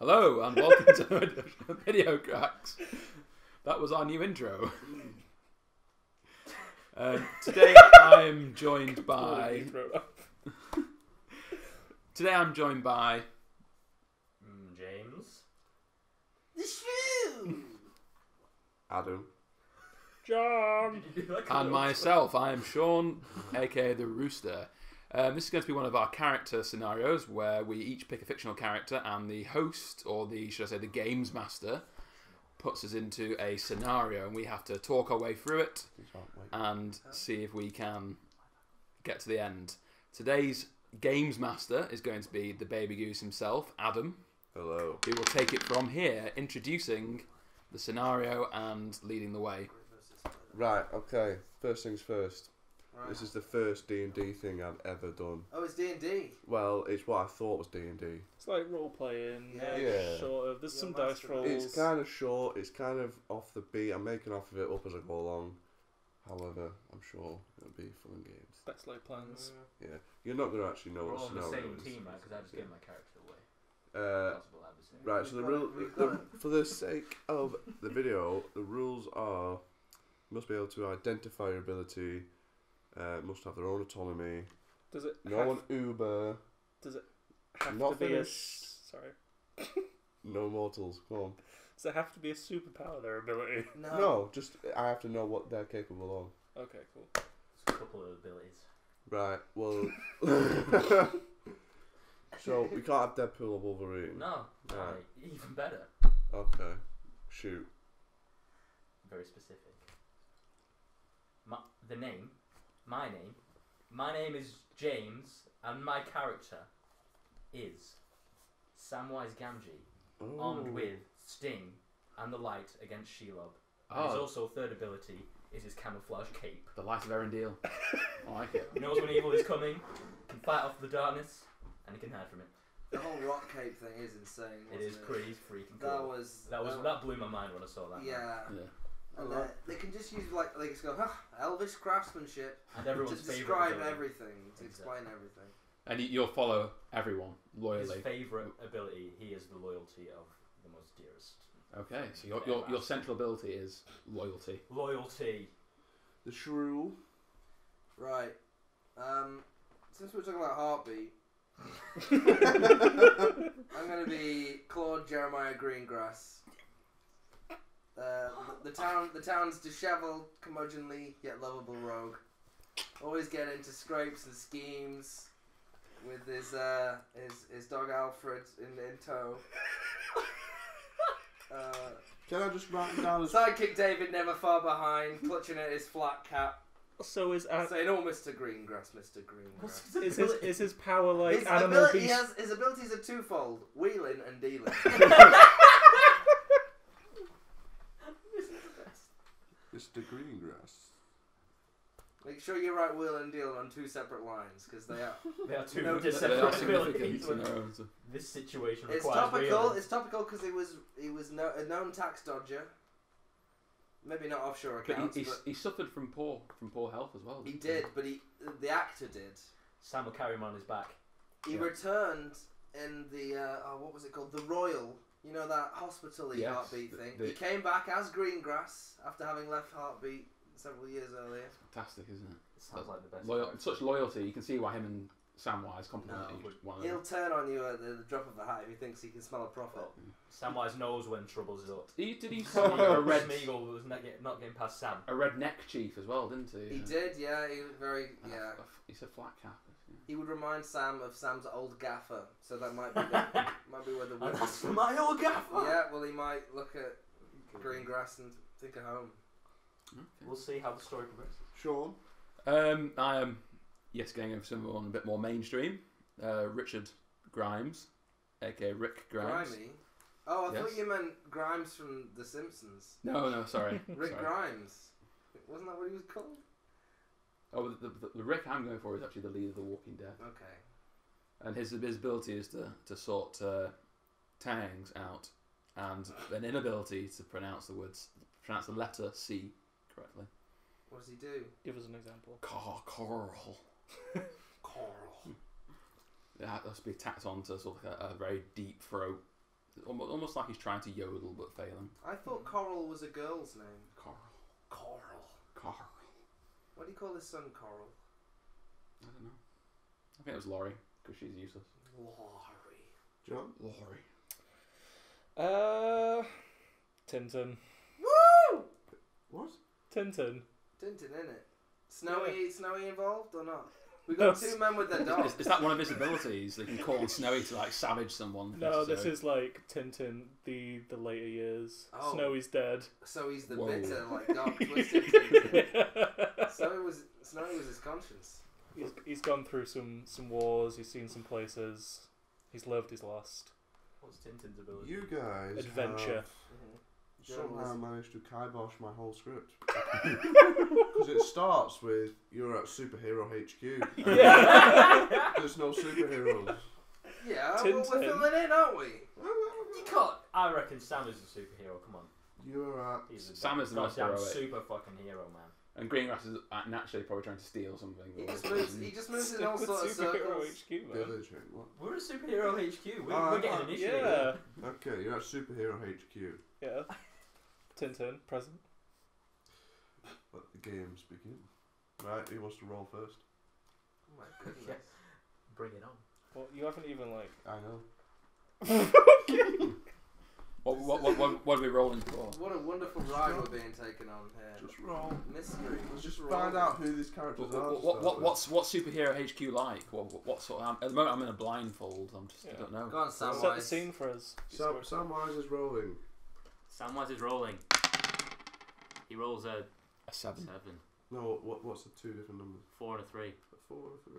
Hello and welcome to Video Cracks. That was our new intro. Today I'm joined by. James. The Shrew. Adam. John. And myself. I am Sean, aka the Rooster. This is going to be one of our character scenarios where we each pick a fictional character and the host, or the games master, puts us into a scenario and we have to talk our way through it and see if we can get to the end. Today's games master is going to be the baby goose himself, Adam. Hello. Who will take it from here, introducing the scenario and leading the way. Right, okay. First things first. Right. This is the first D&D thing I've ever done. Oh, it's D&D. Well, it's what I thought was D&D. It's like role playing, Yeah. sort of. There's some dice rolls. It's kind of short, it's kind of off the beat. I'm making off of it up as I go along. However, I'm sure it'll be fun and games. Best laid plans. Yeah. You're not going to actually know We're what all the on the scenario same is. team, right? Because I just gave my character away. Uh, Possible adversary. right, so for the sake of the video, the rules are you must be able to identify your ability, must have their own autonomy, Does it no have, one Uber, does it have not to be finished. Sorry. No mortals, come on. Does it have to be a superpower, their ability? No, just I have to know what they're capable of. Okay, cool. It's a couple of abilities. Right, well... so, we can't have Deadpool or Wolverine? No, Right. even better. Okay, shoot. Very specific. My name is James, and my character is Samwise Gamgee, armed with Sting and the light against Shelob. And his also third ability is his camouflage cape. The light of Erendil. I like it. He knows when evil is coming, can fight off the darkness, and he can hide from it. The whole rock cape thing is insane. It is pretty freaking That cool. was That blew my mind when I saw that. Man. yeah. Yeah. And they can just use they just go, Elvis craftsmanship And everyone's to favorite describe ability. everything, to Exactly. explain everything. And you'll follow everyone His loyally. favourite ability, he is the loyalty of the most dearest. Okay, so your central ability is loyalty. Loyalty. The shrew. Right. Since we're talking about heartbeat, I'm going to be Claude Jeremiah Greengrass. The town's dishevelled, curmudgeonly, yet lovable rogue. Always get into scrapes and schemes with his dog Alfred in tow. Can I just write it down as... Sidekick David never far behind, clutching at his flat cap, So is saying, "Oh, Mr. Greengrass, Mr. Greengrass." is his power like His animal beast? his abilities are twofold: wheeling and dealing. Mr. Greengrass. Make sure you write wheel and deal on two separate lines, because they are. They are two No, They separate are significant, abilities. you know. So- This situation It's requires topical. wheeling. It's topical because he was a known tax dodger. Maybe not offshore But accounts, he suffered from poor health as well. he did. But the actor did. Sam will carry him on his back. He Yeah. returned in the what was it called? The Royal. You know that hospital-y Yes, Heartbeat thing. the- He came back as Greengrass after having left Heartbeat several years earlier. Fantastic, isn't it? It sounds like the best. Loyal, such loyalty. You can see why him and Samwise complement No, each one. He'll turn on you at the drop of a hat if he thinks he can smell a profit. Samwise knows when trouble's up. Did he see a red Smeagol was not getting past Sam. neck chief as well, didn't he? He did, yeah. He was very, yeah. He said flat cap. He would remind Sam of Sam's old gaffer, so that might be where the And word. that's from my old gaffer. Yeah, well, he might look at Greengrass and think of home. Okay. We'll see how the story progresses. Sean. I am, going over someone a bit more mainstream. Richard Grimes, aka Rick Grimes. Grimy. Oh, I Yes. thought you meant Grimes from The Simpsons. No, sorry. Rick Sorry. Grimes. Wasn't that what he was called? Oh, the Rick I'm going for is actually the lead of The Walking Dead. Okay. And his ability is to sort tangs out, and an inability to pronounce the letter C correctly. What does he do? Give us an example. Carl. Coral. It has to be tacked on to sort of a very deep throat almost like he's trying to yodel but failing. I thought Coral was a girl's name. Coral. Coral. Why do you call his son Coral? I don't know. I think it was Laurie because she's useless. Laurie. John? Laurie. Tintin. Woo! What? Tintin. Tintin, innit? Snowy involved or not? We've got two men with their dogs. Is that one of his abilities? They can call on Snowy to like savage someone. if No, this necessary? is like Tintin, the later years. Oh. Snowy's dead. So he's the Whoa. bitter, like dark twisted Tintin. Snowy was his conscience. He's gone through some wars. He's seen some places. He's lived. He's lost. What's Tintin's ability? You guys Adventure. have somehow managed to kibosh my whole script. Because it starts with, you're at Superhero HQ. Yeah. There's no superheroes. Yeah, well, Tintin. we're filling in, aren't we? You can't. I reckon Sam is a superhero. Come on. You're at... He's a Sam is the most goddamn heroic. super fucking hero, man. And Greengrass is naturally probably trying to steal something. He just moves in all sorts of Superhero circles. HQ, man. Village. What? We're at Superhero HQ. Ah, We're getting initiated. Yeah. Okay, you're at Superhero HQ. Yeah. Tintin, present. Let the games begin. Right, who wants to roll first? Oh my goodness. Bring it on. Well, you haven't even like. I know. What are we rolling for? What a wonderful ride we're being taken on here. Just roll. Mystery. Let's just roll. find out who these characters are. to start with. What's Superhero HQ like? What sort of, at the moment I'm in a blindfold. I don't know. Go on, Set the Samwise. scene for us. Samwise is rolling. Samwise is rolling. He rolls a A 7. 7, No, what's the two different numbers? 4 and a 3. 4 or 3.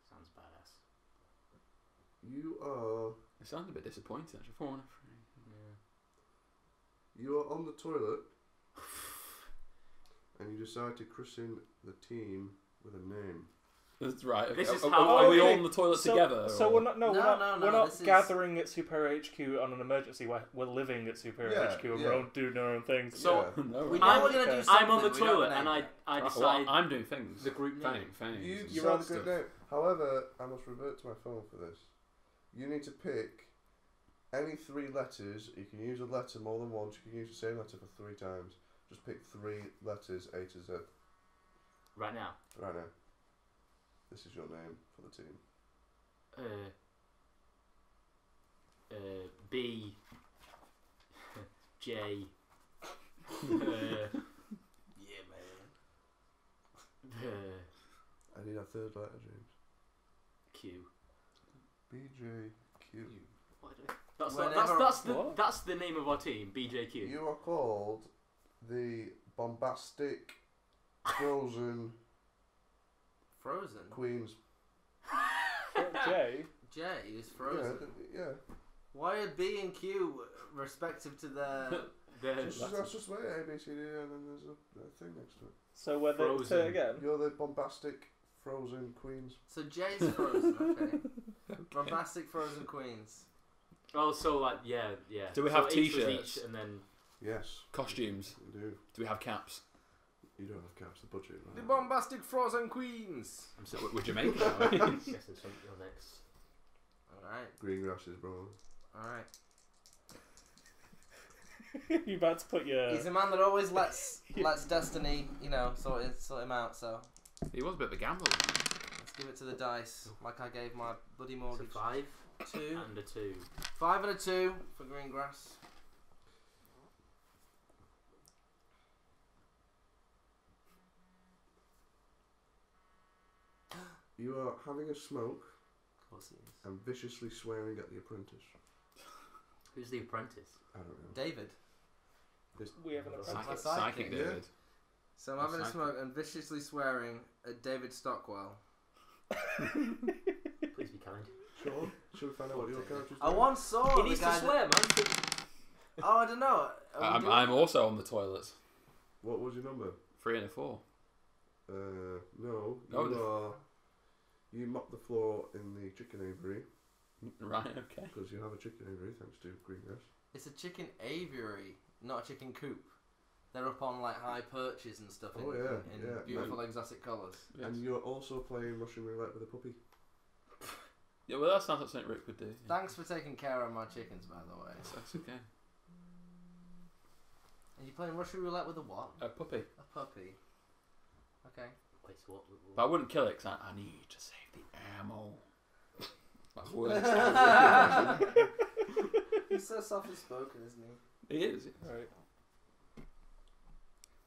Sounds badass. You are... It sounds a bit disappointing actually. 4 and a 3. You are on the toilet. And you decide to christen the team with a name. That's right. This is are how- we all okay, in the toilet So together? we're or- not. No, We're no, not this is- gathering at Superior HQ on an emergency. We're living at Superior Yeah, HQ and yeah. we're all doing our own things. So- Yeah. No, We right. know we're going to do Okay. something. I'm on the we don't toilet know and yet. I Well, decide I'm doing things. the group name. Things. You You're decide on the good stuff. name. However, I must revert to my phone for this. You need to pick any 3 letters. You can use a letter more than once. You can use the same letter for 3 times. Just pick 3 letters A to Z right now. right now. This is your name for the team. B J Yeah, man. I need a 3rd letter, James. Q. BJQ. That's the name of our team, BJQ. You are called the bombastic frozen Frozen. queens. Jay. J is frozen. Yeah. Why are B and Q respective to their? That's just wait, A, B, C, D, and then there's a thing next to it. So we're the Frozen. say it again. You're the bombastic frozen queens. So J's frozen. Okay. Bombastic frozen queens. Oh, so like yeah. Do we So have each was t-shirts? each and then Yes. Costumes. You do. Do we have caps? You don't have caps, the budget. The Right? bombastic frozen queens. So we're Jamaican, are we? guess it's your next. All right. Greengrass is bro. All right. You about to put your. He's a man that always lets destiny, sort him out. So He was a bit of a gambler. let's give it to the dice, like I gave my bloody It's a mortgage. 5 2, and a 2. 5 and a 2 for Greengrass. You are having a smoke Of course he is. and viciously swearing at the apprentice. Who's the apprentice? I don't know. David. We have an apprentice. Psychic Yeah. David. So I'm having a Psychic. smoke and viciously swearing at David Stockwell. Please be kind. Sure. Should we find out what your character's I doing? once saw He the needs guy to swear, man. Oh, I don't know. I'm also on the toilet. What was your number? 3 and a 4. No. Oh, You mop the floor in the chicken aviary Right, okay. because you have a chicken aviary thanks to Greengrass. It's a chicken aviary, not a chicken coop. They're up on like high perches and stuff in beautiful exotic colours. Yes. And you're also playing Russian roulette with a puppy. Yeah, well, that sounds like something Rick would do. Yeah. Thanks for taking care of my chickens, by the way. That's okay. Are you playing Russian roulette with a what? A puppy. A puppy. Okay. Wait, so what? But I wouldn't kill it because I need to save the ammo. That's worse. He's so softly spoken, isn't he? He is. Right.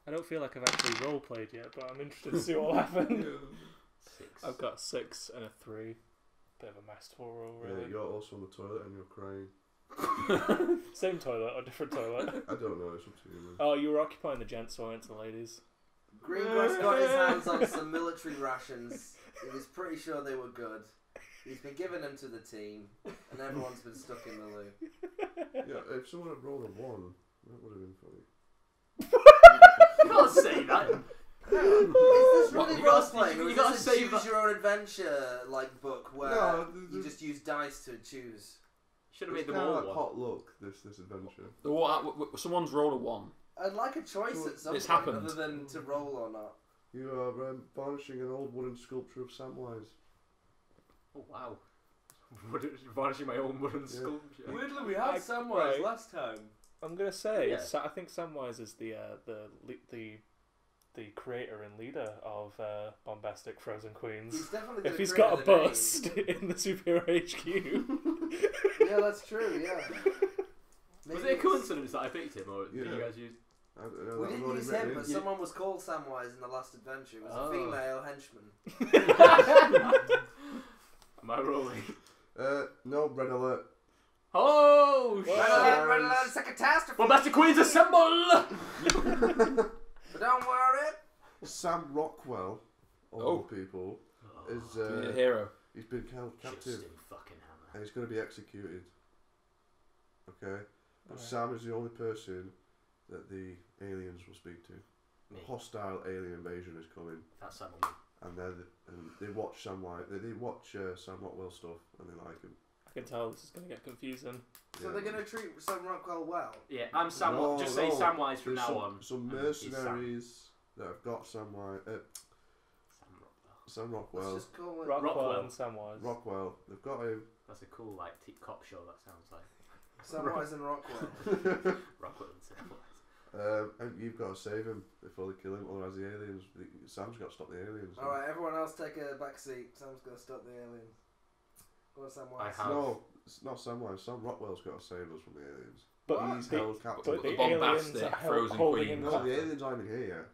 I don't feel like I've actually role played yet, but I'm interested to see what will happen. 6. I've got 6 and a 3. Bit of a masterful roll, really. Yeah, you're also on the toilet and you're crying. Same toilet or different toilet? I don't know, it's up to you, man. Oh, you were occupying the gents, so I went to the ladies. Greengrass got his hands on some military rations. He was pretty sure they were good. He's been giving them to the team, and everyone's been stuck in the loo. Yeah, if someone had rolled a 1, that would have been funny. You can't say that. Is this What, really you role gotta- playing, or you is gotta this a save choose that- your own adventure like book where No, you just use dice to choose? Should have It's made them kind all of like one. hot luck, this adventure. Someone's rolled a 1. I'd like a choice at some It's point, happened. other than to roll or not. You are varnishing an old wooden sculpture of Samwise. Oh wow. Varnishing my own wooden sculpture. Weirdly, we had Samwise last time. I'm gonna say, Yeah. I think Samwise is the creator and leader of bombastic Frozen Queens. He's definitely If he's got a bust in the Superhero HQ. Yeah, that's true. Yeah. Was it a coincidence that I picked him, or did Yeah. you guys use? I don't know, We I've didn't already use written him, it but in. someone was called Samwise in the last adventure. It was Oh. a female henchman. Am I rolling? No, red alert. Oh Whoa. Red alert, it's a catastrophe! Bombastic Queens assemble! But don't worry. Sam Rockwell, of all people, is Give me a hero. he's been held captive Justin fucking hammer. and he's going to be executed. Okay, but Alright. Sam is the only person that the aliens will speak to. Me. Hostile alien invasion is coming, That's Sam. and they watch Sam Rockwell stuff, and they like him. I can tell this is gonna get confusing. So Yeah. they're going to treat Sam Rockwell well. Yeah, I'm Sam. No, Just say no. Samwise from There's now some, on. some and he's Sam. mercenaries that have got Sam Rockwell. Let's just call it. Rockwell and Samwise. Rockwell, they've got him. That's a cool like cop show. That sounds like Samwise and Rockwell. Rockwell and Samwise. And you've got to save him before they kill him, otherwise the aliens. Sam's got to stop the aliens. Alright, everyone else take a back seat. Sam's going to stop the aliens. Go on, Samwise. I have- No, it's not Samwise. Sam Rockwell's got to save us from the aliens. But What? He's the, held captive. but the The aliens bombastic are Frozen holding Queen. him No, the captive. aliens aren't even here.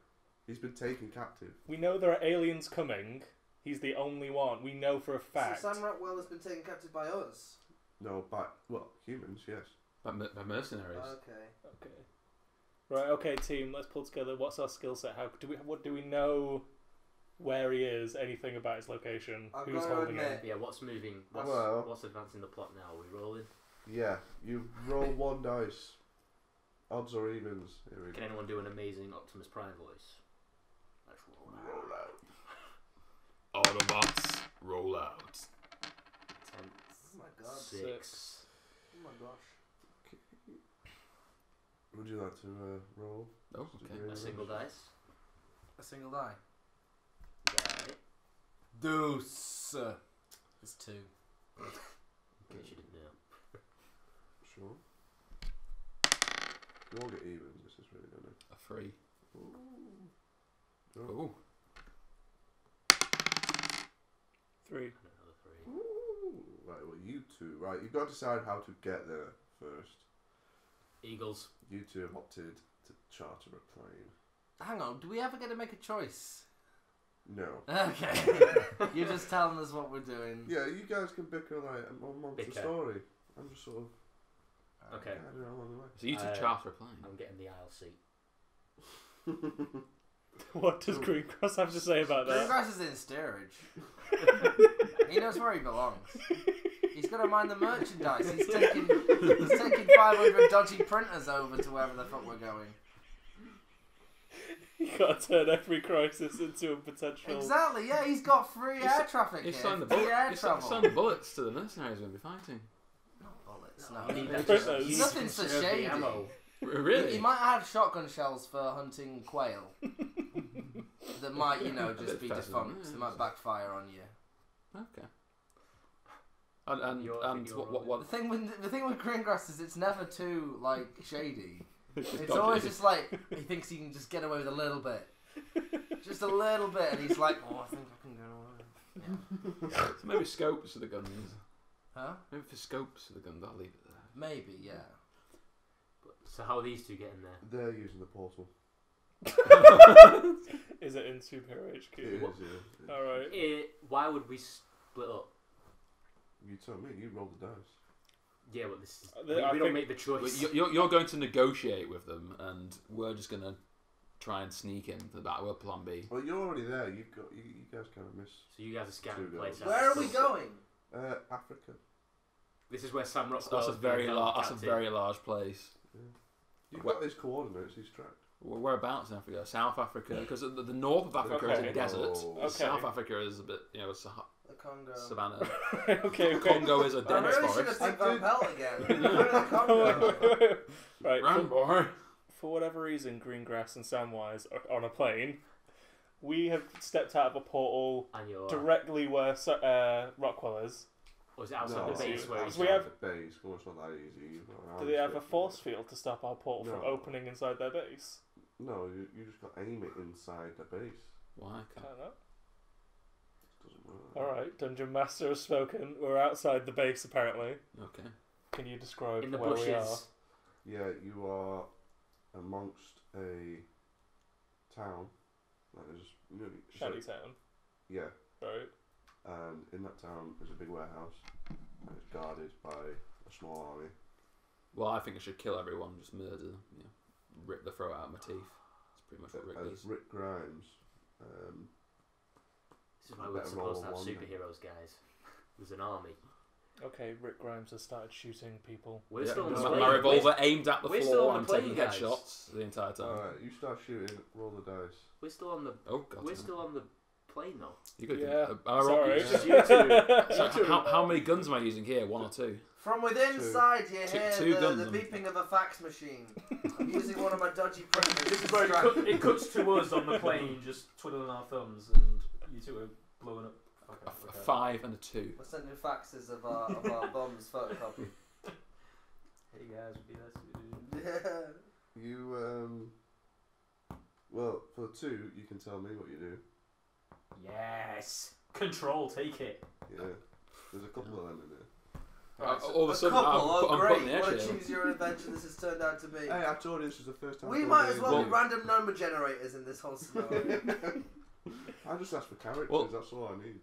He's been taken captive. We know there are aliens coming. He's the only one. We know for a fact. So Sam Rockwell has been taken captive by us. No, humans, yes. By mercenaries. Okay. Okay. Right. Okay, team. Let's pull together. What's our skill set? What do we know? Where he is? Anything about his location? I've Who's gotta holding him? admit- Yeah, what's moving? Well- What's advancing the plot now? Are we rolling? Yeah, you roll one dice. Odds or evens. Here we Can go. anyone do an amazing Optimus Prime voice? Let's roll out. Autobots, roll out. 10, Oh my god. 6. Oh my gosh. Would you like to roll? Oh, Just okay. agree A with single us? dice. A single die. Die. Deuce. It's 2. In case you didn't know. Sure. You all get evens. This is really gonna. A 3. Sure. Ooh. 3. And another 3. Right, well, you two. Right, you've got to decide how to get there first. Eagles. You two have opted to charter a plane. Hang on, do we ever get to make a choice? No. Okay. You're just telling us what we're doing. Yeah, you guys can bicker like I'm on the Bicker. story. I'm just sort of. Okay. I don't know along the way. So you two charter a plane. I'm getting the aisle seat. What does Greengrass have to say about that? Greengrass is in steerage. He knows where he belongs. He's got to mind the merchandise. He's taking 500 dodgy printers over to wherever the fuck we're going. You gotta turn every crisis into a potential. Exactly, yeah, he's got free air traffic He's here. signed the Free air bullets. travel. Signed the bullets to the mercenaries we're going to be fighting. Not bullets, No, no. you need Printers. that just- you need to Nothing so conserve the shady. ammo. Really? He might have shotgun shells for hunting quail. That might, just bit be pheasant, defunct. yeah. That might backfire on you. Okay. And what? The thing with Greengrass is it's never too like shady. It's dodgy. always just like he thinks he can just get away with a little bit, just a little bit, and he's like, oh, I think I can get away. Yeah. So maybe scopes for the guns. Huh? Maybe for scopes for the guns, I'll leave it there. Maybe, yeah. So how are these two getting there? They're using the portal. Is it in Superhero HQ? It is, yeah. Alright. Why would we split up? You tell me. You roll the dice. Yeah, but this is, I we don't make the But choice. you're going to negotiate with them, and we're just going to try and sneak into the back. We're plan B. Well, you're already there. You guys kind of miss. So you guys are scouting the Two place girls. out. Where are we going? Africa. This is where Sam Rockwell. That's a very large place. Yeah. You've got his coordinates. He's tracked. Whereabouts in Africa? South Africa, because the north of Africa is Okay. a desert. Okay. South Africa is a bit, The Congo. savannah. Okay. Congo is a I dense really should have forest. picked Van Pelt again. We're going to the Congo. Right. Run, boy. For whatever reason, Greengrass and Samwise are on a plane. We have stepped out of a portal And you're. directly where Rockwell is. Or is it outside the base where he's we have- the base. Well, it's not that easy. Do they have a force field to stop our portal from No. opening inside their base? No, you just got to aim it inside the base. Why? I don't know. Doesn't work. Alright, Dungeon Master has spoken. We're outside the base apparently. Okay. Can you describe in the where we are? bushes. Yeah, you are amongst a town that is really Shantytown. Yeah, Right. and in that town is a big warehouse, and it's guarded by a small army. Well, I think I should kill everyone, just murder them. Yeah. Rip the throat out of my teeth. That's pretty much what Rick As does. Rick Grimes, This is why we're Better supposed to have roll one. superheroes, guys. There's an army. Okay, Rick Grimes has started shooting people. We're Yeah, still on the my plane. revolver aimed at the we're still floor on and the taking plane, guys. headshots the entire time. Alright, you start shooting, roll the dice. We're still on the. Oh god. We're still on the plane though. You could. Yeah. I roll- Sorry. It's just you two. So how many guns am I using here? One or two? From within inside, you Two hear guns the and- beeping of a fax machine. I'm using one of my dodgy printers. This is to where distract it cuts to us on the plane, just twiddling our thumbs, and you two are blowing up. A 5 and a 2. We're sending faxes of our bums photocopy. Hey guys, we'll be there soon. Yeah. You, well, for 2, you can tell me what you do. Yes. Control, take it. Yeah, there's a couple of them in there. Right, so All of a sudden, couple, I'm great. putting the What a edge choose your own adventure this has turned out to be. Hey, I told you this was the first time. We I've might done as well it. be random number generators in this whole scenario. I just asked for characters, Well- that's all I need.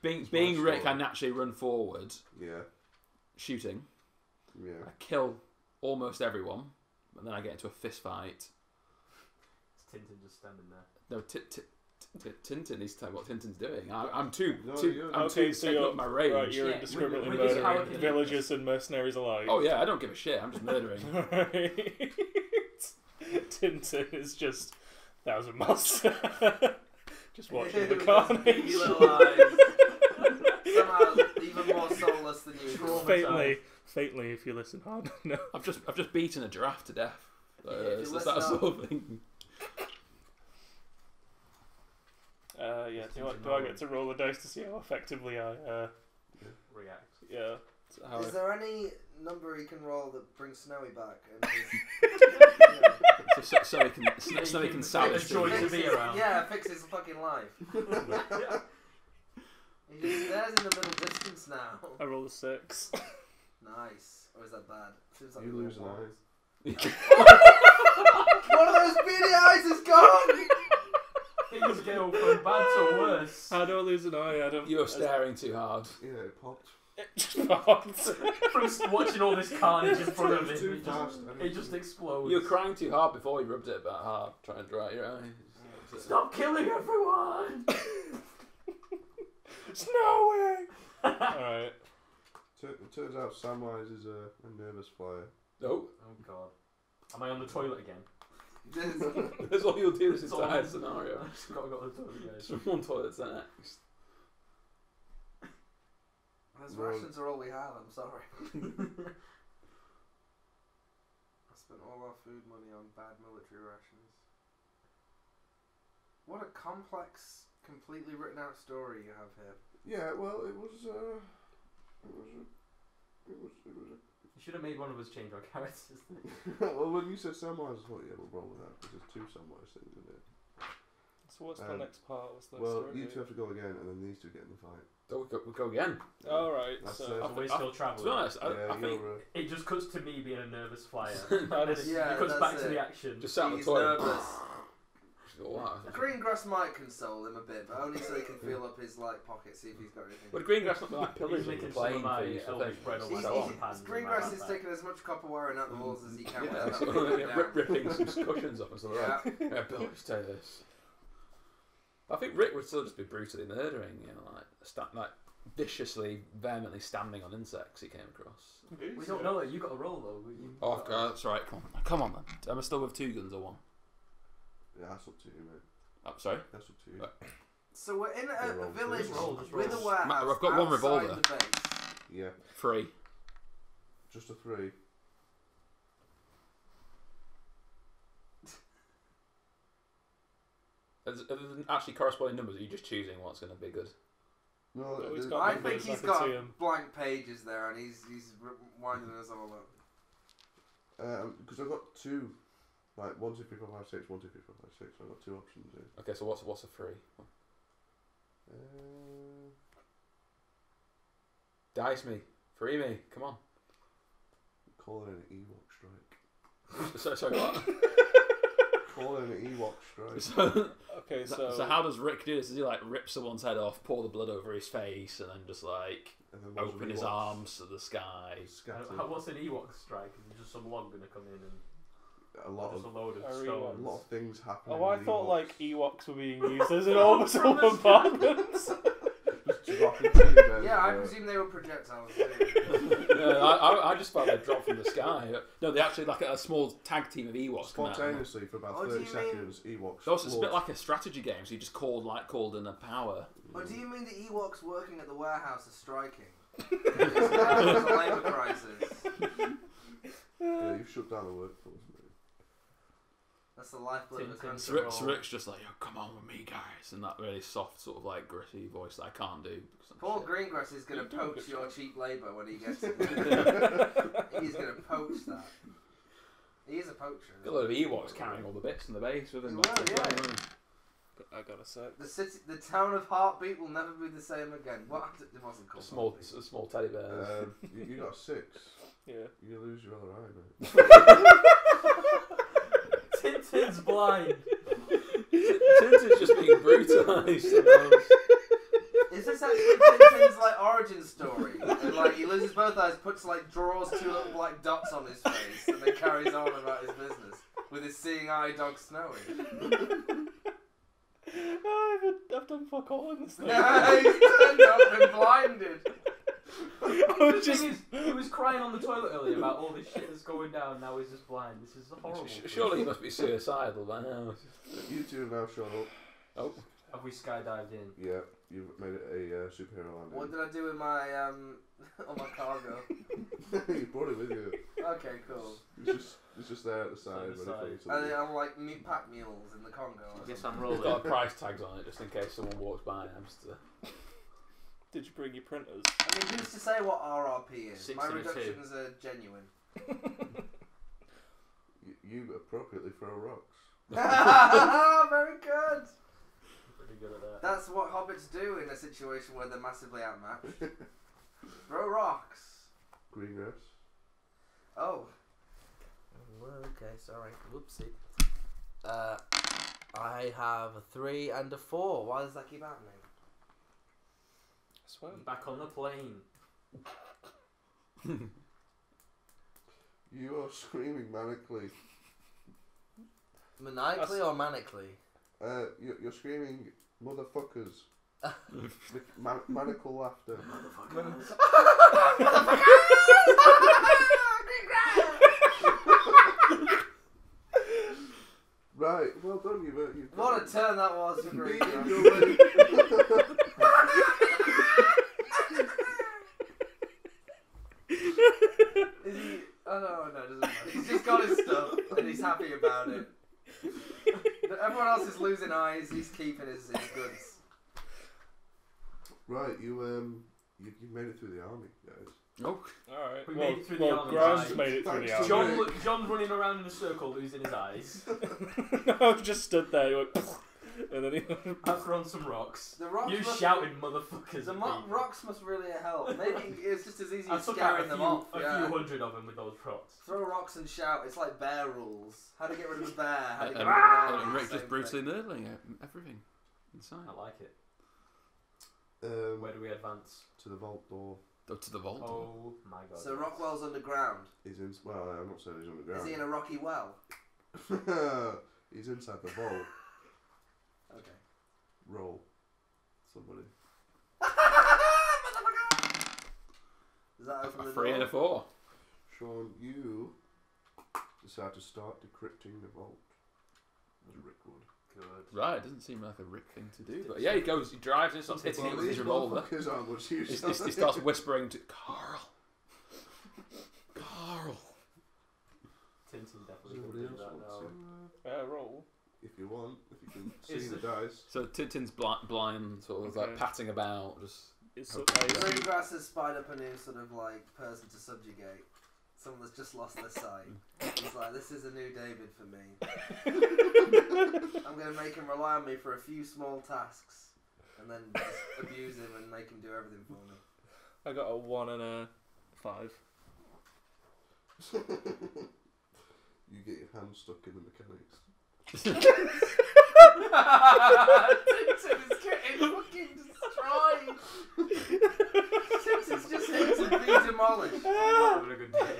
Being my Rick, story. I naturally run forward, Yeah, shooting. yeah. I kill almost everyone, but then I get into a fist fight. It's Tintin just standing there. No, Tintin needs to tell me what Tintin's doing. I'm too Okay, so taking you're up my rage. right. You're Yeah, indiscriminately with this murdering power can- villagers and mercenaries alike. Oh yeah, I don't give a shit. I'm just murdering. Right. Tintin is just 1,000 miles. Just watching the Ew, carnage. those beady little eyes. Somehow even more soulless than you. Faintly, if you listen hard enough. I've just beaten a giraffe to death. Yeah, if you It's listen that up. sort of thing. Yeah. Do I get to roll the dice to see how effectively I? React. Yeah. How Is there any number he can roll that brings Snowy back? And so he can salvage Joy things. to be around. Yeah, fix his fucking life. He just stares in the middle distance now. I roll a 6. Nice. Or is that bad? Seems like You we lose an roll eye. ones. One of those beady eyes is gone! Things go from bad to worse. How do I lose an eye, Adam? You're staring too hard. Yeah, it popped. From watching all this carnage in front of It was him, too fast. it just explodes. You were crying too hard before you rubbed it about hard, trying to dry your eyes. Stop killing everyone! Snowy! Alright. It turns out Samwise is a nervous flyer. No, Oh god. Am I on the toilet again? that's all you'll do this It's all- entire scenario. I just gotta go to the toilet, guys. From one toilet to the next. Those Well- rations are all we have, I'm sorry. I spent all our food money on bad military rations. What a complex, completely written out story you have here. Yeah, well, it was You should have made one of us change our characters. Well, when you said Samwise, I thought, yeah, we'll roll with that, because there's 2 Samwise things in it. So what's the next part? What's the next Well, story? you 2 have to go again, and then these 2 get in the fight. Oh, we'll go again. Alright, That's so... it. We're still travelling. To be honest, Yeah, I think It just cuts to me being a nervous flyer. Yeah, it cuts that's back to it. the action. just sat on the He's toilet. nervous. Oh, wow. Greengrass might console him a bit, but only so he can feel up his pocket, see if he's got anything. Would Greengrass not be like He's pillaging the making plane some of for my you to Elvish think? bread on my So on. pans in my Greengrass is backpack. taking as much copper wire out the walls as he can. Yeah, without so, putting it down. ripping some cushions off and stuff like that. Yeah, Bill, just take this. I think Rick would still just be brutally murdering, like viciously, vehemently standing on insects he came across. We don't know it. You got a roll though. Oh, God, that's right. Come on, then. Am I still with 2 guns or 1? Yeah, that's up to you, mate. Oh, sorry. That's up to you. So we're in a Roll, village just roll. with a warehouse. I've got 1 outside revolver. the base. Yeah, 3. just a 3. Are there actually corresponding numbers? Are you just choosing what's going to be good? No, Oh, he's there's- got I numbers, think I he's can got see 'em. blank pages there, and he's winding us all up. because I've got 2, like 1, 2, 3, 4, 5, 6, 1, 2, 3, 4, 5, 6. So I've got 2 options here. Okay, so what's a 3? Dice me. Free me. Come on. Call it an Ewok strike. Sorry, what? Call it an Ewok strike. So, Okay, so... so how does Rick do this? Does he like rip someone's head off, pour the blood over his face, and then just like And then lots of open his Ewoks arms to the sky? scattered. What's an Ewok strike? Is just some log gonna come in and A lot just of a load of A stones? a lot of things happen. Oh, I thought like Ewoks were being used as an orbital bombardment. Yeah, I presume they were projectiles. Too. I just felt they dropped from the sky. No, they actually like a small tag team of Ewoks come out. Spontaneously for about Oh, do 30 you mean- seconds, Ewoks. So it's a bit float. like a strategy game. So you just called in a power. Or do you mean the Ewoks working at the warehouse are striking? It's now there's a labour crisis. Yeah, you've shut down the workforce, mate. That's the lifeblood of the Tintin. country. So Rick's just like, "Yo, come on with me, guys," and that really soft, sort of like gritty voice that I can't do. Because I'm Paul shit. Greengrass is going You to do a poach good your job. cheap labour when he gets it. He's going to poach that. He is a poacher. Got a lot of Ewoks carrying all the bits in the base with him. Well, back to the yeah. plane. I got a sec. The town of Heartbeat will never be the same again. What? It wasn't A called small teddy bear. You got 6. Yeah. You lose your other eye, mate. Tintin's blind. Tintin's just being brutalised. Is this actually Tintin's origin story? And, he loses both eyes, draws 2 little black dots on his face, and then carries on about his business with his seeing eye dog Snowy. I've done fuck all in this thing. He's turned up and blinded. The thing is, he was crying on the toilet earlier about all this shit that's going down. Now he's just blind. This is horrible. Surely he must be suicidal by now. You 2 have now shown up. Oh, Have we skydived in? Yeah, you've made it a superhero landing. What did I do with my on my cargo? You brought it with you. Okay, cool. It's just there at the side. On the ready for And you then to I'm pack mules in the Congo. I guess I'm it's rolling. got price tags on it just in case someone walks by. Did you bring your printers? I mean, who's to say what RRP is? My 6 and a 2. reductions are genuine. you appropriately throw rocks. Very good. Pretty good at that. That's what hobbits do in a situation where they're massively outmatched. Throw rocks. Greengrass. Oh. Okay, sorry. Whoopsie. I have a 3 and a 4. Why does that keep happening? I swear. Back on the plane. You are screaming manically. Maniacally or manically? You're screaming motherfuckers. With maniacal laughter. Right, well done, you've What a turn that was for beaten Greengrass. your way. Is he? Oh no, it doesn't matter. He's just got his stuff and he's happy about it. But everyone else is losing eyes. He's keeping his goods. Right, you You made it through the army, guys. Oh, Alright. We well, made it through the army, Grimes guys. made it through the Thanks army. to John's running around in a circle, losing his eyes. I just stood there, he went, and then he I've thrown some rocks. The rocks You must- shouted motherfuckers The at people. rocks must really help. Maybe it's just as easy I as took out scaring them off. a Yeah. few hundred of them with those rocks. Throw rocks and shout. It's like bear rules. How to get rid of a bear. How to and, get rid of an and Rick same just brutally thing. nurdling everything inside. I like it. Where Where do we advance? to the vault door Go to the vault. Oh my god. So Rockwell's underground. is in. Well, I'm not saying he's underground. Is he in a rocky well? He's inside the vault. Okay. Roll. Somebody. Does that open A the 3 and a door? 4. Sean, you decide to start decrypting the vault. As Rick would. Good. Right, it doesn't seem like a Rick thing to do, but yeah, he drives and starts hitting it with his revolver. motherfuckers aren't much use. He starts whispering to Carl. Carl. Tintin definitely Somebody could do else that wants now. to, roll. if you want, if you can Is see the it- dice. So Tintin's blind, sort of like Okay. patting about, just. It's Okay. I assume- Greengrass has spied up a new sort of like person to subjugate. Someone that's just lost their sight. He's like, this is a new David for me. I'm going to make him rely on me for a few small tasks. And then just abuse him and make him do everything for me. I got a 1 and a 5. You get your hand stuck in the mechanics. Tintin is getting fucking destroyed. Tintin's just here to be demolished. I'm having a good day.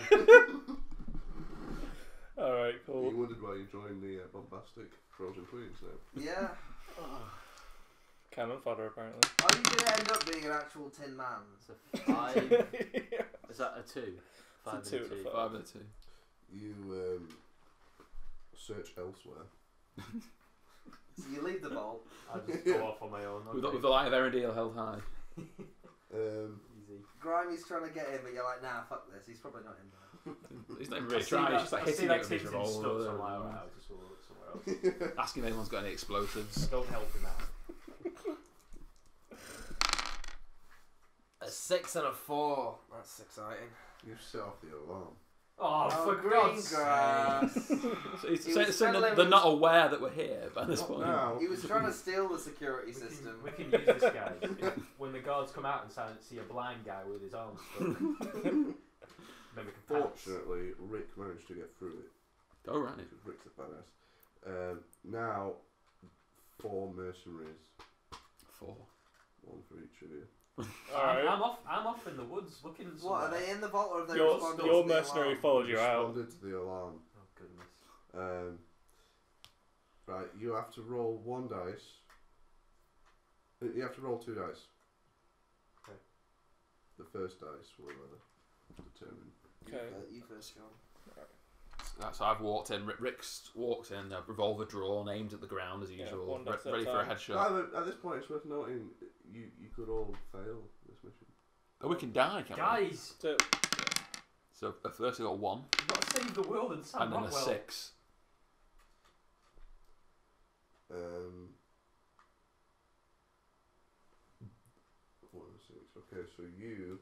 Alright, You cool. wondered why you joined the bombastic Frozen Queens now. Yeah. Cannon fodder, apparently. Are you going to end up being an actual Tin Man? It's a 5. Is that a 2? 5 It's a and 2 and a 2. 5 and a 2. You search elsewhere. So you leave the vault. I just go off on my own. With the light of Erendil held high. Easy. Grimey's trying to get in, but you're like, nah, fuck this. He's probably not in there. He's not even really trying, he's just like I see hitting that it with his Tintin stuff, so revolver. I'm like, alright, I'll just go look somewhere else. Asking if anyone's got any explosives. Don't help him out. A 6 and a 4. That's exciting. You set off the alarm. Oh, for God's sake. Greengrass. So he's He saying was they're fiddling not with- aware that we're here by this Not point. now. He was trying to steal the security We system. can use this guy. When the guards come out and see a blind guy with his arms stuck, then we can pounce. Fortunately, Rick managed to get through it. Oh, right. Because Rick's a badass. Now, 4 mercenaries. 4. 1 for each of you. Alright. I'm off in the woods looking What, somewhere. are they in the vault or have they Your, responded your to the mercenary alarm? followed you out. Responded to the alarm. Oh, goodness. Right, you have to roll 1 dice. You have to roll 2 dice. Okay. The first dice will determine. Okay. You first, John. So I've walked in. Rick's walked in, revolver drawn, aimed at the ground as Yeah, usual, one dice at a ready for a time. headshot. At this point, it's worth noting you could all fail this mission. Oh, we can die, can't we? Guys, So at first I got 1, you've got to save the world and Sam and then a Rockwell. 6. What was 6? Okay, so you.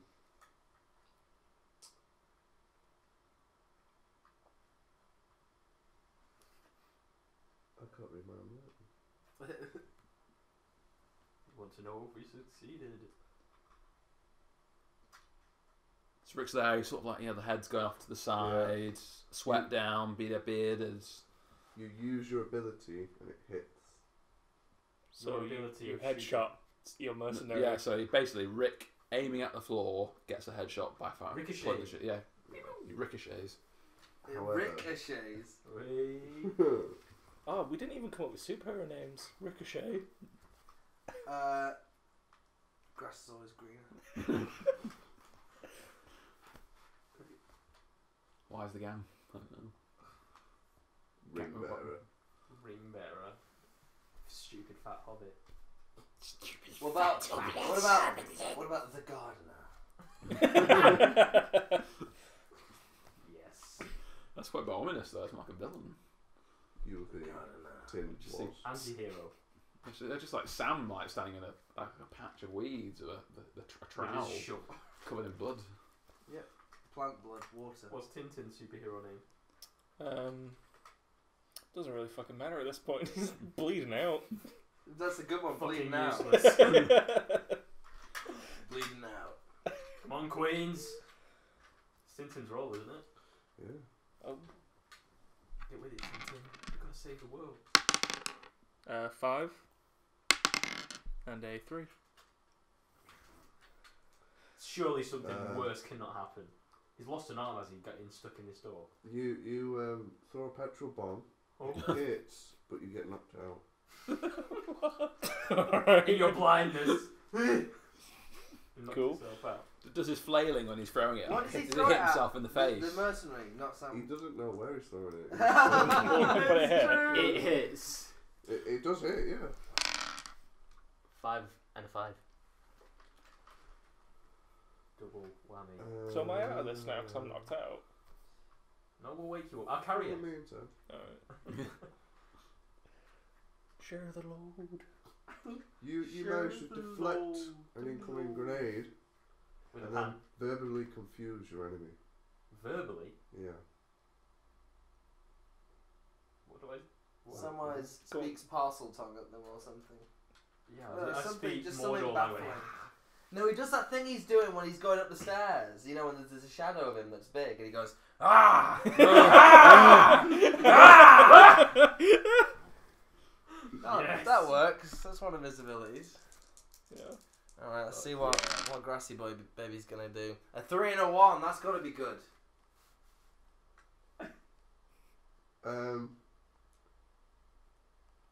I can't read my own writing. Want to know if we succeeded? So Rick's there, he's sort of like, the head's going off to the side, sweat down, beard is. You use your ability and it hits. So Your you ability of headshot your mercenary. Yeah, so basically Rick aiming at the floor gets a headshot by fire. Ricochet. Yeah, he ricochets. It However- ricochets. Oh, we didn't even come up with superhero names. Ricochet. Grass is always greener. Why is the gang? I don't know. Ring bearer. Ring bearer. Stupid fat hobbit. What about the gardener? Yes. That's quite ominous though, it's like a villain. You were the Gardener. tin Just was. Anti-hero. They're just like Sam, like standing in a patch of weeds or a trowel covered in blood. Yep. Plant blood, water. What's Tintin's superhero name? Doesn't really fucking matter at this point. He's bleeding out. That's a good one. Fucking Bleeding out. useless. Bleeding out. Come on, Queens. It's Tintin's role, isn't it? Yeah. Oh. Get with it, Tintin. You've got to save the world. 5 and a 3. Surely something worse cannot happen. He's lost an arm as he got stuck in this door. You throw a petrol bomb. Oh. It hits, but you get knocked out. Alright. In your blindness. Cool. Yourself out. Does his flailing when he's throwing it? What does he Does throw it it hit at? himself in the face? The mercenary, not He Sam. doesn't know where he's throwing it. But it hit. True. It hits. It does hit, yeah. 5 and a 5. Double whammy. So am I out of this now because I'm knocked out? No, we'll wake you up. I'll carry it. Alright. Share the load. You managed to deflect an incoming grenade With and a then pan. verbally confuse your enemy. Verbally? Yeah. What do I... What? Samwise Go on. speaks parcel tongue at them or something. Yeah, I Something, speak just Mordor something language. baffling. No, he does that thing he's doing when he's going up the stairs. You know, when there's a shadow of him that's big, and he goes, ah! Oh, Yes. that works. That's one of his abilities. Yeah. Alright, let's see what Grassy Boy Baby's gonna do. A 3 and a 1, that's gotta be good.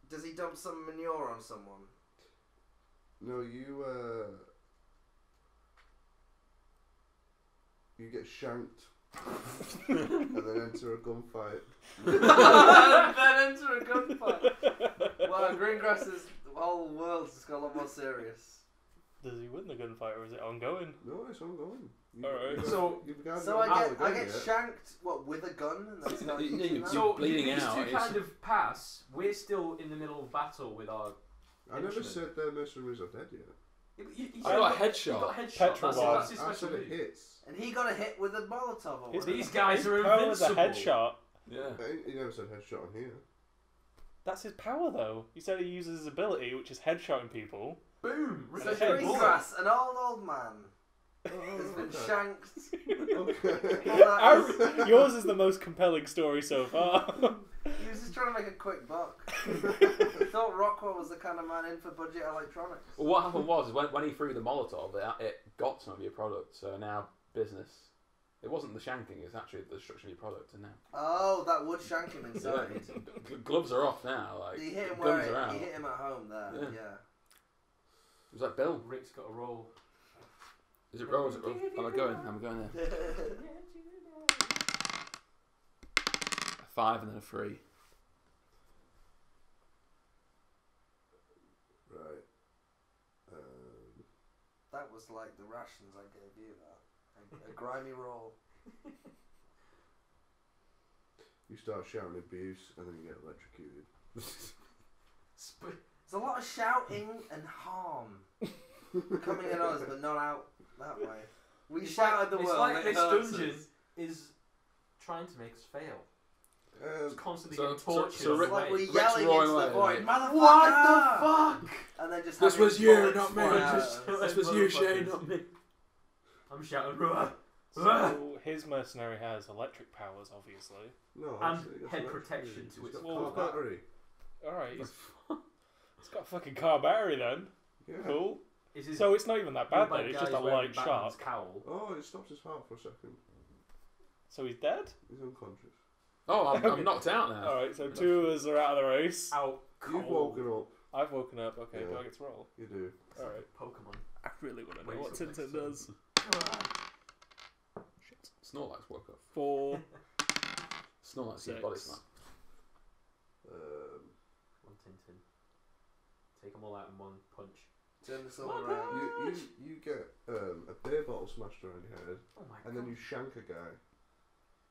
Does he dump some manure on someone? No, you get shanked and then enter a gunfight. Then enter a gunfight. Wow, Greengrass's whole world's just got a lot more serious. Does he win the gunfight or is it ongoing? No, it's ongoing. Alright. So I get shanked, what, with a gun? And that's not So bleeding these out, two it's- kind of pass. We're still in the middle of battle with our... I never Henchman. said their mercenaries are dead yet. I got a He headshot. got a headshot. Petrol That's, bomb. that's his I special said it move. hits. And he got a hit with a Molotov or whatever. These guys are Power is a invincible. headshot. Yeah. He never said headshot on here. That's his power though. He said he uses his ability, which is headshotting people. Boom! So Ricochet Greengrass, an old man, Oh, has been okay. shanked. Okay. Well, that is- Yours is the most compelling story so far. He was just trying to make a quick buck. He thought Rockwell was the kind of man in for budget electronics. Well, what happened was when he threw the Molotov, it got some of your product. So now business. It wasn't the shanking; it's actually the destruction of your product. And now Oh, that would shank him inside. gloves are off now. Like He hit him guns are where out. he hit him at home there. Yeah. Yeah. It was like Bill. Rick's got a roll. Is it roll? Is it roll? Am I going? I'm going there. A 5 and then a 3. Right. That was like the rations I gave you. That a grimy roll. You start shouting abuse and then you get electrocuted. There's a lot of shouting and harm coming at us, but not out that way. We It's shout like- at the it's world. like it this hurts dungeon us. is trying to make us fail. It's constantly so- getting so- tortured. so on Rick- the Like way. we're Rick's yelling roaring into the away, void, like, motherfucker! What the fuck? And then just This having was you, bullets not me. fly at Just- us. This was you, Shane, not me. I'm shouting, "Ruh!" So his mercenary has electric powers, obviously. No, And it's got head some protection electrocuted. to He's its got full- car battery. Alright, he's got a fucking car battery then. Yeah. Cool. Is his So it's not even that bad then, bad it's guy just a is wearing light Batman's shot. cowl. Oh, it stops his heart for a second. So he's dead? He's unconscious. Oh, I'm knocked out now. Alright, so 2 of us are out of the race. Out You've cold. woken up. I've woken up, okay, do Yeah. I get to roll? You do. It's like Alright. a Pokemon. I really want to know Wakes what up next Tintin to him. does. Snorlax woke up. 4. Snorlax is 6. body slam. One Tintin. Take them all out in one punch. Turn this all around. You get a beer bottle smashed around your head, Oh my and god. then you shank a guy.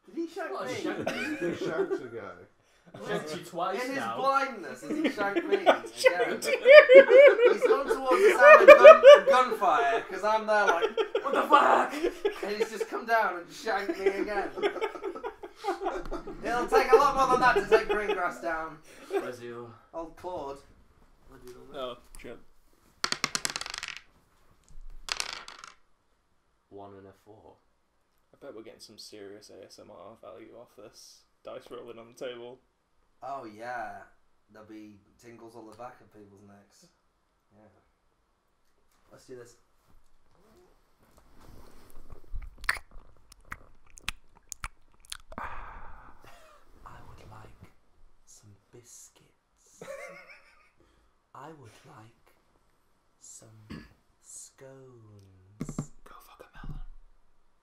Did he shank What a me? shank. He shanks a guy. Shanked you twice In his now. blindness, has he shanked me? Again? He's going towards the sound of gunfire because I'm there like, what the fuck? And he's just come down and shanked me again. It'll take a lot more than that to take Greengrass down. Where's you? Old Claude. No, Jim. 1 and a 4. I bet we're getting some serious ASMR value off this. Dice rolling on the table. Oh yeah. There'll be tingles all the back of people's necks. Yeah. Let's do this. I would like some biscuits. I would like some scones. Go fuck a melon.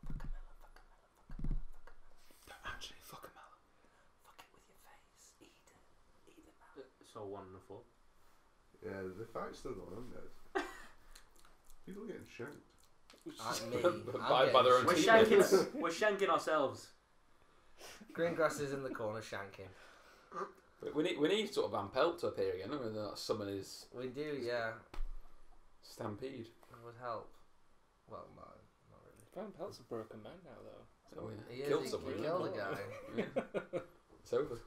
Fuck a melon, fuck a melon, fuck a melon, fuck a melon. Don't actually fuck a melon. Fuck it with your face. Eat it. Eat the melon. So 1 and a 4. Yeah, the fight's still going on, guys. People are getting shanked. By their own We're teammates. shanking ourselves. Greengrass is in the corner shanking. We need sort of Van Pelt to appear again. Don't we? That summon his We do, yeah. stampede. It would help. Well, no, not really. Van Pelt's a broken man now, though. Oh yeah, He killed is, someone. he yeah. killed a guy. Yeah. It's over.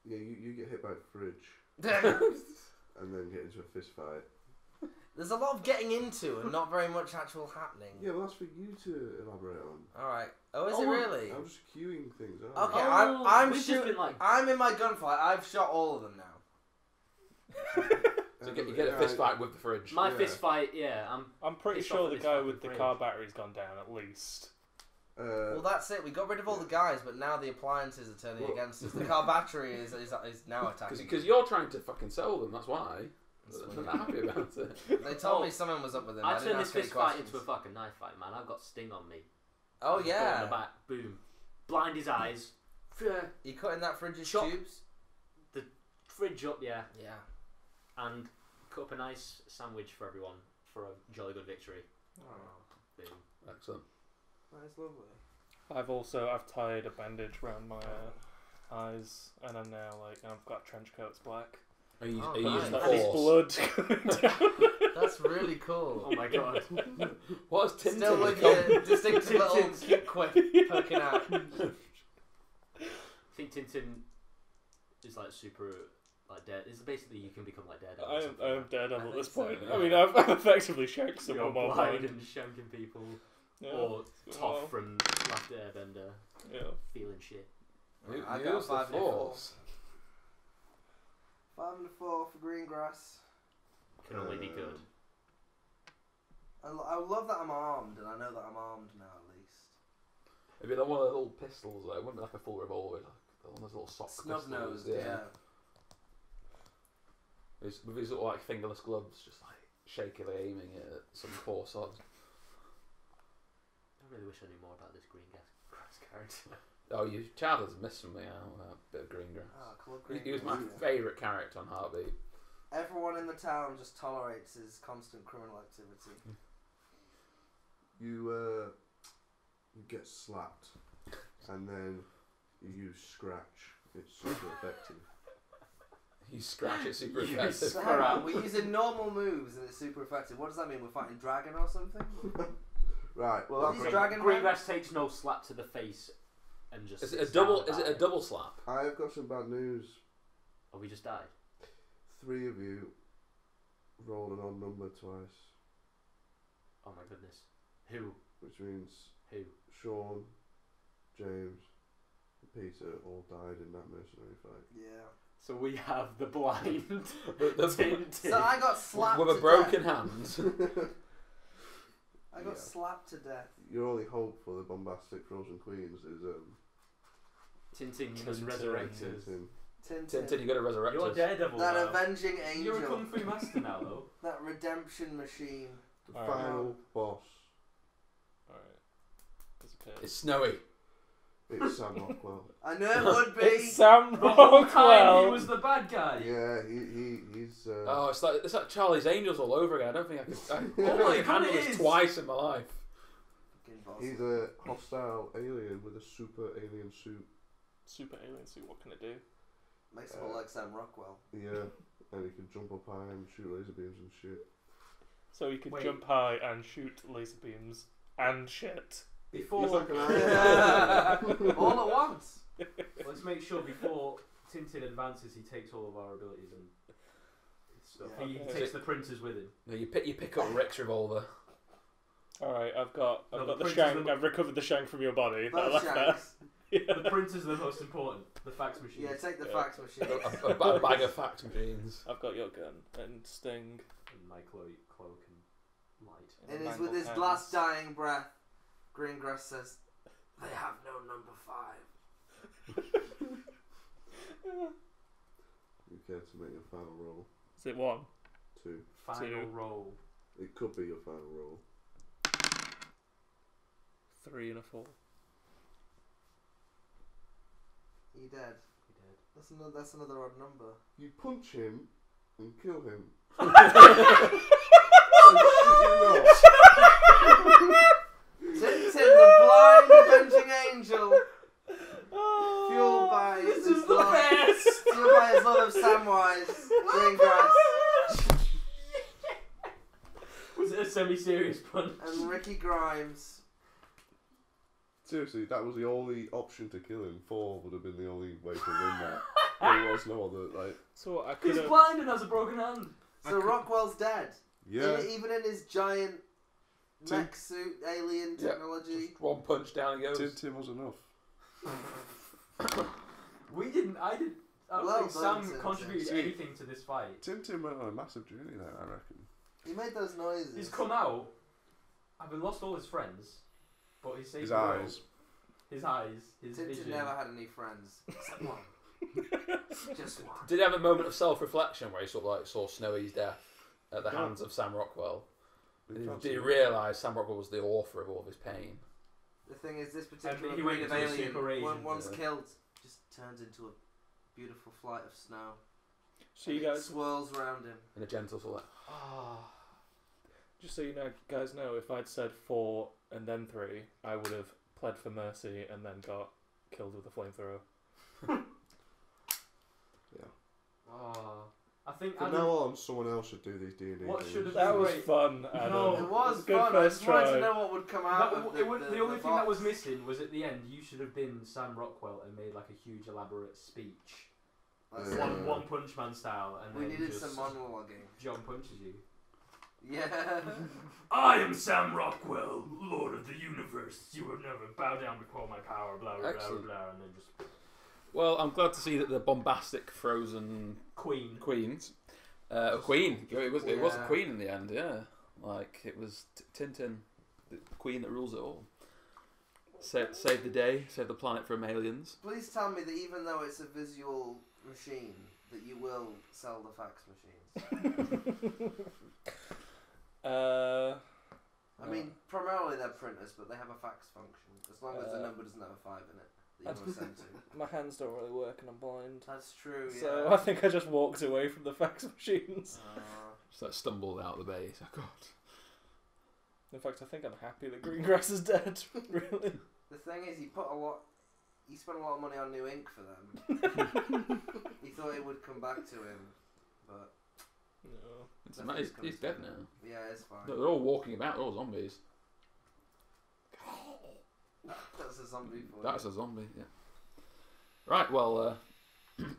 Yeah, you get hit by a fridge and then get into a fist fight. There's a lot of getting into and not very much actual happening. Yeah, well, that's for you to elaborate on. Alright. Oh, is it really? I'm just queuing things up. Okay, Oh, I'm we've just shooting. been like- I'm in my gunfight. I've shot all of them now. So you get a fist fight with the fridge. My Yeah. fist fight, yeah. I'm pretty Pissed sure off the at this guy fucking with the fridge. car battery's gone down at least. Well, that's it. We got rid of all the guys, but now the appliances are turning Well- against us. The car battery is now attacking. Because you're trying to fucking sell them. That's why. I'm not happy about it. They told me someone was up with him. I didn't turned this ask any fist fight questions. into a fucking knife fight, man. I've got Sting on me. Oh Go on the yeah. back, boom. Blind his eyes. You cutting that fridge's Chop. tubes? Fridge up, yeah. Yeah. And cut up a nice sandwich for everyone for a jolly good victory. Oh, Boom. Excellent. that's lovely. I've tied a bandage around my eyes, and I'm now I've got trench coats black. Are you, Oh, are you using nice. the And force? there's blood coming down. That's really cool. Oh my god. What has Tintin Still with become? your distinctive little cute quip poking out. I think Tintin is like super like dead. It's basically you can become like Daredevil. or something. I am Daredevil I at this think so, point. yeah. I mean, I've effectively shanked You're someone while blind blind. and shanking people. Yeah. Or Well, Toph from Last Airbender yeah. feeling shit. Who- I who's got the 5 and a 4. force? 5 and a 4 for Greengrass. Can only be good. I love that I'm armed, and I know that I'm armed now at least. It'd be like one of the little pistols, though. It wouldn't be like a full revolver. Like one of those little sock Snub pistols. nosed, yeah. With his little like fingerless gloves, just like shakily aiming it at some poor sod. I really wish I knew more about this Greengrass character. Oh, you Chad has missed something out. A bit of Greengrass. Ah, Claude He was my Greengrass. favourite character on Heartbeat. Everyone in the town just tolerates his constant criminal activity. You get slapped, and then you use scratch. It's super effective. You scratch it super You effective. So hang on, we're using normal moves and it's super effective. What does that mean? We're fighting dragon or something? Right. Well, Well, that's he's dragon man? Greengrass takes no slap to the face and just. Is it a sits down double? the Is it a back. double slap? I've got some bad news. Oh, we just died. 3 of you rolled an odd number twice, Oh my goodness. Who? which means Who? Sean, James, and Peter all died in that mercenary fight. Yeah. So we have the blind. The- Tintin. So I got slapped with a to broken death. hand. I got Yeah. slapped to death. Your only hope for the bombastic frozen queens is Tintin, you must Tintin. resurrect us. Tintin. Tintin. Tintin, you got to resurrect You're us. Daredevil That now. avenging angel. You're a kung fu master now, though. That redemption machine. The Alright. final boss. Alright. Disappeared. It's snowy. It's Sam Rockwell. I knew it would be. It's Sam The whole time Rockwell. he was the bad guy. Yeah, he's. Oh, it's like Charlie's Angels all over again. I don't think I could. Oh I my have handled God, it this is. twice in my life. Fucking boss. He's a hostile alien with a super alien suit. Super alien suit. What can it do? Makes him look like Sam Rockwell. Yeah, and he can jump up high and shoot laser beams and shit. So he could Wait. jump high and shoot laser beams and shit. Before, It's like an All at once. let's make sure before Tintin advances, he takes all of our abilities and stuff. Yeah. He Okay. takes the printers with him. No, you pick up Rick's revolver. All right, I've got No, the the printers shank. are- I've recovered the shank from your body. that I Both left there. shanks. The printers are the most important. The fax machine. Yeah, take the Yeah. fax machine. A bag of fax machines. I've got your gun and Sting. And my cloak and light. and And the his, with his mangled last hands. dying breath, Greengrass says, "They have no number 5." You care to make your final roll? Is it 1? 2. Final Two. roll. It could be your final roll. 3 and a 4. He dead. He did. That's another odd number. You punch him and kill him. Tintin, the blind avenging angel, fueled by This his is the love, best. fueled by his love of Samwise Greengrass Was it a semi-serious punch? and Ricky Grimes. Seriously, that was the only option to kill him. 4 would have been the only way to win that. There was no other, like... So what I could He's have. blind and has a broken hand. So Rockwell's dead. Yeah. Even in his giant Tim- mech suit, alien Yeah. technology. Just one punch down he goes. Tim was enough. We didn't. I did. I don't Well think done, Sam Tintin. contributed See- anything to this fight. Tim went on a massive journey there, I reckon. He made those noises. He's come out, having lost all his friends, but he saved His the world. eyes. His eyes. His Tintin vision. never had any friends. Except one. Just one. Did he have a moment of self-reflection where he sort of like saw Snowy's death at the Yeah. hands of Sam Rockwell? Did Can't he see. realise Sam Rockwell was the author of all of his pain? The thing is, this particular he breed went of to a alien, super agent, once yeah. killed, just turns into a beautiful flight of snow. So And you it guys, swirls around him. In a gentle sort of like, Ah. just so you know, guys know, if I'd said 4 and then 3, I would have pled for mercy and then got killed with a flamethrower. Ah. I think. From Adam, now on, someone else should do these D&D What things. should have That been was great. fun, Adam. No. It was a good fun. I first just wanted try. to know what would come out of the only the thing that was box. missing was at the end. You should have been Sam Rockwell and made like a huge elaborate speech, That's Yeah. it. one Punch Man style, and We then needed just some monologuing. John punches you. Yeah. I am Sam Rockwell, Lord of the Universe. You will never bow down before my power. Blah blah Excellent. blah blah, and then just well, I'm glad to see that the bombastic frozen Queen. queens, a queen. It was a Yeah. queen in the end. Yeah, like it was Tintin, the queen that rules it all. Save the day, save the planet from aliens. Please tell me that even though it's a visual machine, that you will sell the fax machines. I mean, primarily they're printers, but they have a fax function. As long as the number doesn't have a 5 in it that you want to send to. My hands don't really work and I'm blind. That's true, yeah. So I think I just walked away from the fax machines. Just like stumbled out of the base. Oh God. In fact, I think I'm happy that Greengrass is dead. Really. The thing is, he spent a lot of money on new ink for them. He thought it would come back to him, but No. It's nothing's come he's to dead him. now. Yeah, it's fine. They're all walking about. They're all zombies. That's a zombie for That's you. a zombie. Yeah. Right. Well,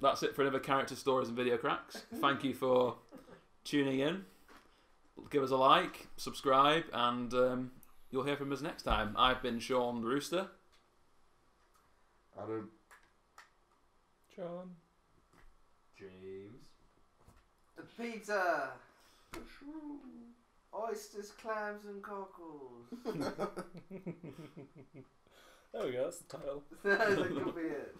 that's it for another Character Stories and Video Cracks. Thank you for tuning in. Give us a like, subscribe, and you'll hear from us next time. I've been Sean the Rooster. Adam. John. James. Peter! Oysters, clams, and cockles. There we go, that's the title. That could be it.